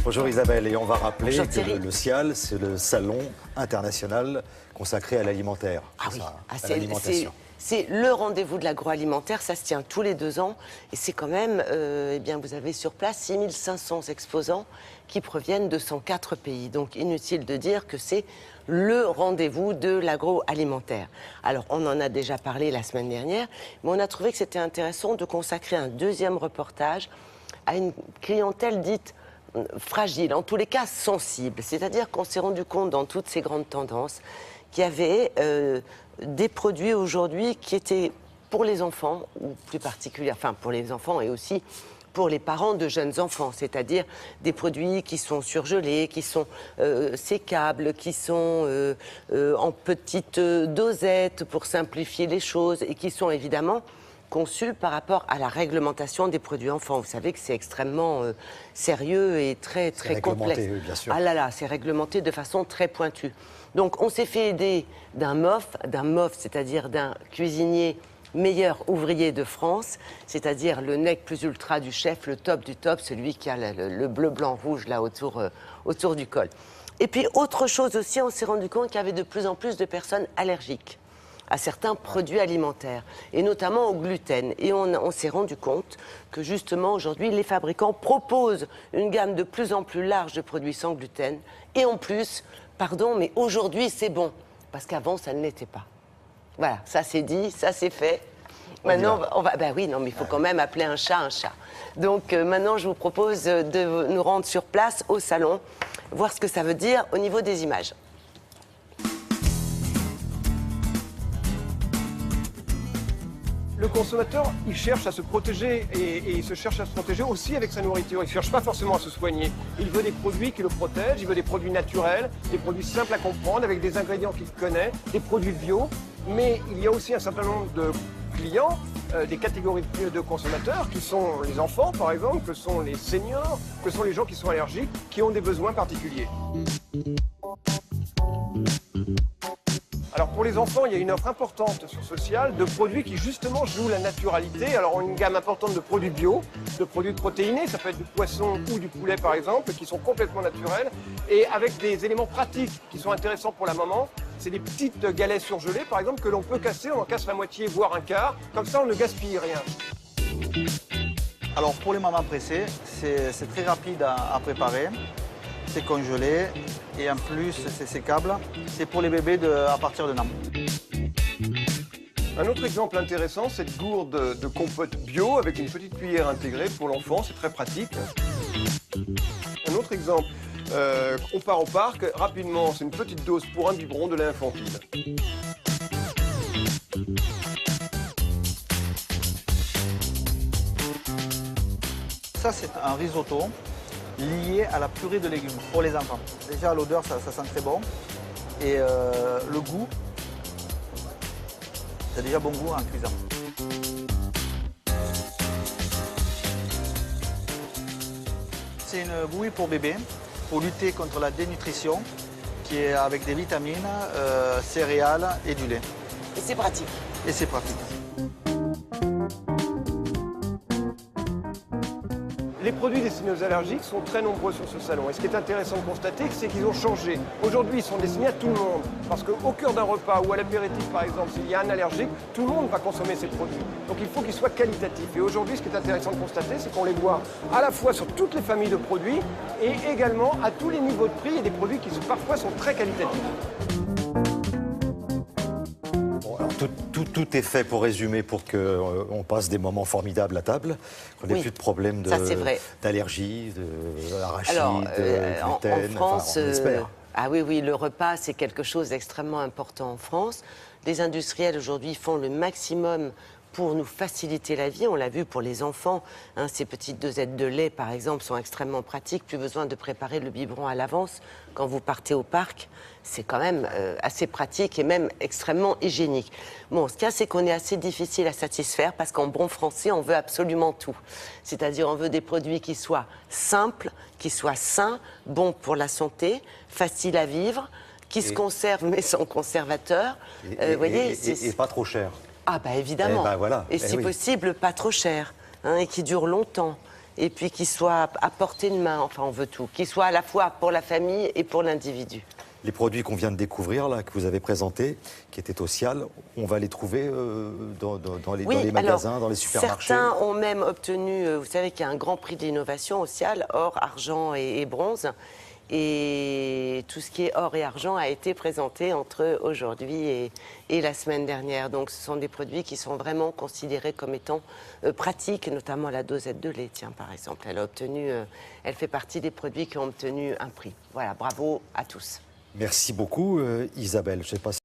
Bonjour Isabelle, et on va rappeler Bonjour, que Thierry. le SIAL, c'est le salon international consacré à l'alimentaire. Ah oui, à l'alimentation. c'est le rendez-vous de l'agroalimentaire, ça se tient tous les 2 ans. Et c'est quand même, eh bien, vous avez sur place 6500 exposants qui proviennent de 104 pays. Donc inutile de dire que c'est le rendez-vous de l'agroalimentaire. Alors on en a déjà parlé la semaine dernière, mais on a trouvé que c'était intéressant de consacrer un deuxième reportage à une clientèle dite fragile, en tous les cas sensible. C'est-à-dire qu'on s'est rendu compte dans toutes ces grandes tendances qu'il y avait des produits aujourd'hui qui étaient pour les enfants, ou plus particulièrement, enfin pour les enfants et aussi pour les parents de jeunes enfants, c'est-à-dire des produits qui sont surgelés, qui sont sécables, qui sont en petites dosettes pour simplifier les choses et qui sont évidemment conçus par rapport à la réglementation des produits enfants. Vous savez que c'est extrêmement sérieux et très complexe. Oui, bien sûr. Ah là là, c'est réglementé de façon très pointue. Donc on s'est fait aider d'un MOF, c'est-à-dire d'un cuisinier meilleur ouvrier de France, c'est-à-dire le nec plus ultra du chef, le top du top, celui qui a le bleu, blanc, rouge là autour du col. Et puis autre chose aussi, on s'est rendu compte qu'il y avait de plus en plus de personnes allergiques à certains produits alimentaires, et notamment au gluten. Et on s'est rendu compte que justement aujourd'hui, les fabricants proposent une gamme de plus en plus large de produits sans gluten. Et en plus, pardon, mais aujourd'hui c'est bon, parce qu'avant ça ne l'était pas. Voilà, ça c'est dit, ça c'est fait. Maintenant, on va. Ben oui, non, mais il faut quand même appeler un chat un chat. Donc maintenant, je vous propose de nous rendre sur place au salon, voir ce que ça veut dire au niveau des images. Le consommateur, il cherche à se protéger et il se cherche à se protéger aussi avec sa nourriture. Il ne cherche pas forcément à se soigner. Il veut des produits qui le protègent, il veut des produits naturels, des produits simples à comprendre, avec des ingrédients qu'il connaît, des produits bio. Mais il y a aussi un certain nombre de clients, des catégories de consommateurs, qui sont les enfants par exemple, que sont les seniors, que sont les gens qui sont allergiques, qui ont des besoins particuliers. Alors pour les enfants, il y a une offre importante sur Social de produits qui justement jouent la naturalité. Alors on a une gamme importante de produits bio, de produits protéinés, ça peut être du poisson ou du poulet par exemple, qui sont complètement naturels et avec des éléments pratiques qui sont intéressants pour la maman. C'est des petites galets surgelées par exemple que l'on peut casser, on en casse la moitié voire un quart, comme ça on ne gaspille rien. Alors pour les mamans pressées, c'est très rapide à préparer. C'est congelé et en plus c'est sécable. C'est pour les bébés à partir d'un an. Un autre exemple intéressant, cette gourde de compote bio avec une petite cuillère intégrée pour l'enfant, c'est très pratique. Un autre exemple, on part au parc, rapidement, c'est une petite dose pour un biberon de lait infantile. Ça c'est un risotto lié à la purée de légumes pour les enfants. Déjà l'odeur ça sent très bon et le goût, c'est déjà bon goût en cuisant. C'est une bouillie pour bébé pour lutter contre la dénutrition qui est avec des vitamines, céréales et du lait. Et c'est pratique. Et c'est pratique. Les produits destinés aux allergiques sont très nombreux sur ce salon. Et ce qui est intéressant de constater, c'est qu'ils ont changé. Aujourd'hui, ils sont destinés à tout le monde. Parce qu'au cœur d'un repas ou à l'apéritif, par exemple, s'il y a un allergique, tout le monde va consommer ces produits. Donc il faut qu'ils soient qualitatifs. Et aujourd'hui, ce qui est intéressant de constater, c'est qu'on les voit à la fois sur toutes les familles de produits et également à tous les niveaux de prix et des produits qui parfois sont très qualitatifs. Tout est fait pour résumer, pour qu'on passe des moments formidables à table, qu'on n'ait plus de problèmes d'allergie, d'arachide, de gluten, en France, on espère. Ah oui, le repas, c'est quelque chose d'extrêmement important en France. Les industriels, aujourd'hui, font le maximum pour nous faciliter la vie. On l'a vu pour les enfants, hein, ces petites dosettes de lait, par exemple, sont extrêmement pratiques. Plus besoin de préparer le biberon à l'avance quand vous partez au parc. C'est quand même assez pratique et même extrêmement hygiénique. Bon, ce qu'il y a, c'est qu'on est assez difficile à satisfaire parce qu'en bon français, on veut absolument tout. C'est-à-dire, on veut des produits qui soient simples, qui soient sains, bons pour la santé, faciles à vivre, qui se conserve mais sans conservateur. Et pas trop cher. Ah bah évidemment. Voilà. Et si possible, pas trop cher, hein, et qui dure longtemps. Et puis qui soit à portée de main, enfin on veut tout, qui soit à la fois pour la famille et pour l'individu. Les produits qu'on vient de découvrir, là, que vous avez présentés, qui étaient au Cial, on va les trouver dans les magasins, alors, dans les supermarchés. Certains ont même obtenu, vous savez qu'il y a un grand prix de l'innovation au Cial, or, argent et bronze. Et tout ce qui est or et argent a été présenté entre aujourd'hui et la semaine dernière. Donc ce sont des produits qui sont vraiment considérés comme étant pratiques, notamment la dosette de lait, tiens, par exemple. Elle fait partie des produits qui ont obtenu un prix. Voilà, bravo à tous. Merci beaucoup, Isabelle. Je sais pas si